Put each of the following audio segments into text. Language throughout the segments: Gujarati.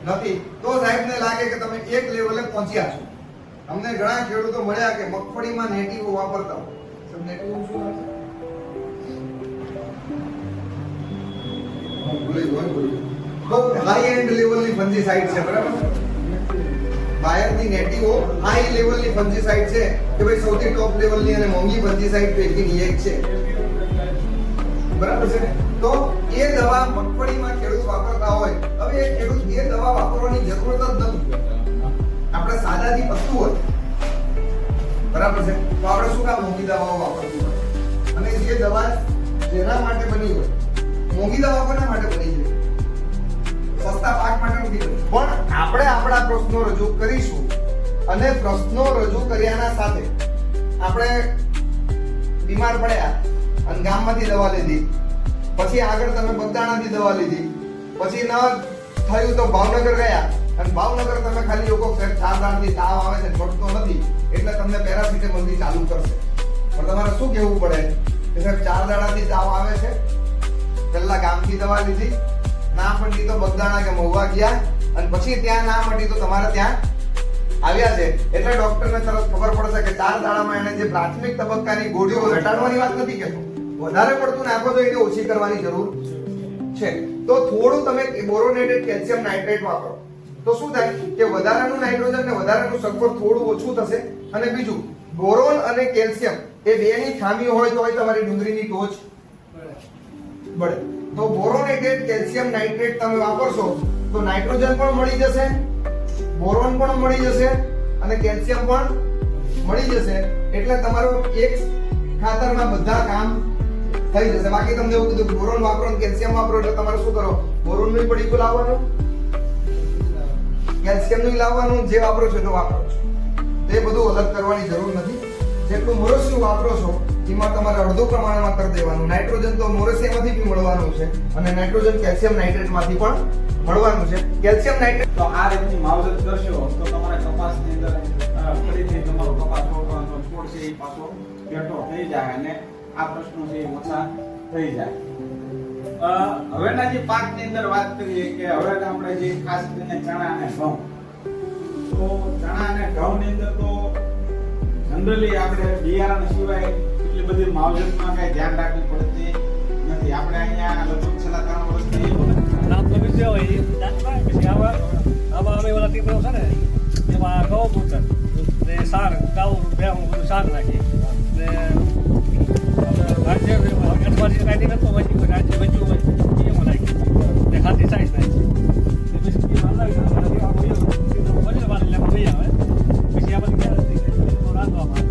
નથી તો સાહેબને લાગે કે તમે એક લેવલે પહોંચ્યા છો. અમને ઘણા ખેડૂતો મળ્યા કે મગફળીમાં નેટિવો વાપરતા હોય. સબ નેટિવો શું આવે છે? બહુ હાઈ એન્ડ લેવલની ફંજીસાઇડ છે, બરાબર? બાયરની નેટિવો હાઈ લેવલની ફંજીસાઇડ છે કે ભાઈ સૌથી ટોપ લેવલની અને મોંઘી ફંજીસાઇડ પૈકીની એક છે, બરાબર છે ને? તો એ દવા મગફળીમાં ખેડૂત વાપરતા હોય, હવે એ ખેડૂત એ દવા વાપરવાની જરૂરત જ નથી. આપણે સાદાથી પત્તું હોય, બરાબર છે, તો આપણે શું કામ મોંઘી દવાઓ વાપરવી હોય? અને જે દવા જેના માટે બની હોય, મોંઘી દવા કોના માટે બની છે? સસ્તા પાક માટે નથી. પણ આપણે આપણા પ્રશ્નો રજૂ કરીશું અને પ્રશ્નો રજૂ કર્યાના સાથે આપણે બીમાર પડ્યા અને ગામમાંથી દવા લીધી, પછી આગળ તમે બગદાણાથી દવા લીધી, પછી ન થયું તો ભાવનગર ગયા અને ભાવનગર તમે ખાલી લોકો 4 દાડાથી તાવ આવે છે છોડતો નથી એટલે તમને પેરાસિટામોલથી ચાલુ કરશે. પણ તમારે શું કહેવું પડે કે સાહેબ 4 દાડાથી તાવ આવે છે, પહેલા ગામથી દવા લીધી, ના મટી તો બગદાણા કે મહુવા ગયા અને પછી ત્યાં ના મટી તો તમારે ત્યાં આવ્યા છે. એટલે ડોક્ટરને તરત ખબર પડશે કે 4 દાડામાં એને જે પ્રાથમિક તબક્કાની ગોળીઓ ઘટાડવાની વાત નથી કહેતો, વધારે પડતું નાખો તો એને ઓછી કરવાની જરૂર છે. તો થોડું તમે બોરોનેટેડ કેલ્શિયમ નાઇટ્રેટ વાપરો તો શું થાય કે વધારાનું નાઇટ્રોજન ને વધારાનું સલ્ફર થોડું ઓછું થશે. અને બીજું, બોરોન અને કેલ્શિયમ એ બેની ખામી હોય તો તમારી ડુંગળીની ટોચ બળે. તો બોરોનેટેડ કેલ્શિયમ નાઇટ્રેટ તમે વાપરશો તો નાઇટ્રોજન પણ મળી જશે, બોરોન પણ મળી જશે અને કેલ્શિયમ પણ મળી જશે. એટલે તમારું એક ખાતરમાં બધા કામ થઈ જશે. બાકી તમને એવું કીધું બોરોન વાપરો અને કેલ્શિયમ વાપરો એટલે તમારે શું કરો? બોરોનનું પડીકું લાવવાનું, કેલ્શિયમનું લાવવાનું, જે વાપરો છો તો વાપરો છો. તે બધું અલગ કરવાની જરૂર નથી. જેટલું મોરેસિયમ વાપરો છો એમાં તમારે અડધું પ્રમાણમાં કરી દેવાનું. નાઇટ્રોજન તો મોરેસિયમમાંથી બી મળવાનું છે અને નાઇટ્રોજન કેલ્શિયમ નાઇટ્રેટમાંથી પણ મળવાનું છે. કેલ્શિયમ નાઇટ્રેટ તો આ રીતની માવજત કરશો તો તમારા કપાસની અંદર ફરીથી તમારો કપાસ છોડ છે એ પાછો ઘેટો થઈ જાય અને આ પ્રશ્નો છે એ ઓછા થઈ જાય. હવેના જે પાકની અંદર વાત કરીએ કે હવે આપણે જે ખાસ કરીને ચણા અને ઘઉં, તો ચણા અને ઘઉંની અંદર તો જનરલી આપણે બિયારણ સિવાય એટલી બધી માવજતમાં કઈ ધ્યાન રાખવી પડતી નથી. આપણે અહીંયા લગભગ છેલ્લા 3 વર્ષથી આમાં અમે ઓલા ટીપરો છે ને એમાં ગૌમૂત્ર ને સાર ગાઉ ભેગું બધું સાર નાખી ને રાજ્ય અઠવાડિયે કાઢી નતો વચ્ચે રાજ્ય બચ્યું હોય એમાં નાખી ને ખાતી સાઈઝ નાખી પછી વજનવાળી લેવા લઈ આવે પછી આ બધી રાંધવામાં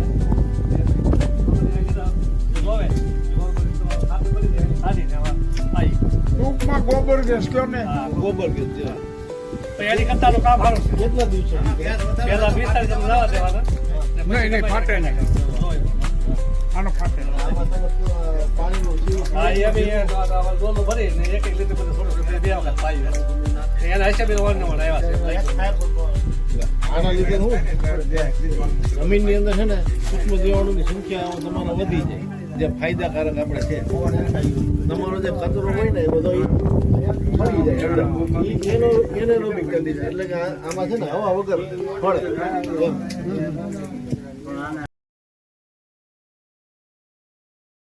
ટૂંકમાં ગોબર ગેસ કયો ને? ગોબર ગેસ તૈયારી કરતા કામ સારું છે. કેટલા દિવસો પહેલા 20 તારીખ તમે લાવવા દેવાના નહીં ફાટે નહીં, આનો ફાટે. હા એ બી ડોલું ભરી ને એક લીટર બધું થોડું બે વખત પાઈ એના હિસાબે ઓર્નમેન્ટ આવ્યા છે. આના લીધે શું જમીનની અંદર છે ને સૂક્ષ્મ જીવાણુની સંખ્યા તમારો વધી જાય, જે ફાયદાકારક આપણે છે. તમારો જે કચરો હોય ને એ બધો ફરી જાય, એનો એનેરોબિક કન્ડિશન એટલે કે આમાં છે ને હવા વગર ફળે.